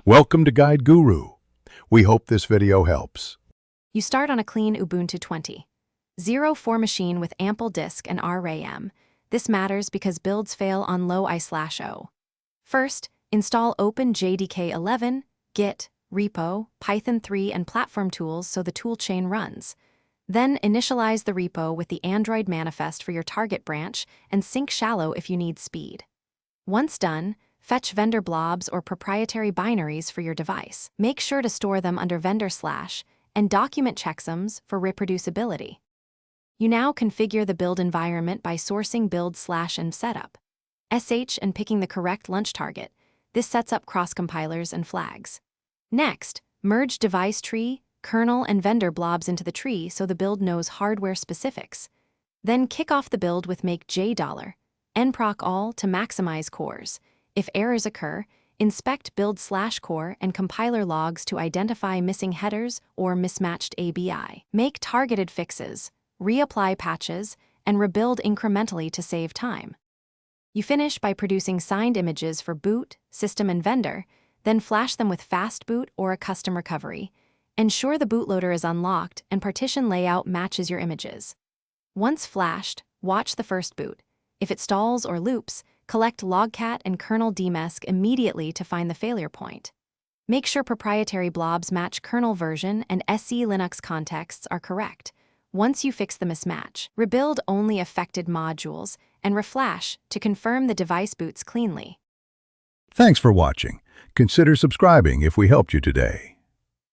Welcome to Guide Guru. We hope this video helps. You start on a clean Ubuntu 20.04 machine with ample disk and RAM. This matters because builds fail on low I/O. First, install OpenJDK 11, Git, repo, Python 3, and platform tools so the toolchain runs. Then initialize the repo with the Android manifest for your target branch and sync shallow if you need speed. Once done, fetch vendor blobs or proprietary binaries for your device. Make sure to store them under vendor/ and document checksums for reproducibility. You now configure the build environment by sourcing build/ and setup. sh and picking the correct launch target. This sets up cross-compilers and flags. Next, merge device tree, kernel, and vendor blobs into the tree so the build knows hardware specifics. Then kick off the build with make $, nproc all to maximize cores. If errors occur, inspect build/core and compiler logs to identify missing headers or mismatched ABI. Make targeted fixes, reapply patches, and rebuild incrementally to save time. You finish by producing signed images for boot, system, and vendor, then flash them with fast boot or a custom recovery. Ensure the bootloader is unlocked and partition layout matches your images. Once flashed, watch the first boot. If it stalls or loops, collect logcat and kernel dmesc immediately to find the failure point. Make sure proprietary blobs match kernel version and SE Linux contexts are correct. Once you fix the mismatch, rebuild only affected modules and reflash to confirm the device boots cleanly. Thanks for watching. Consider subscribing if we helped you today.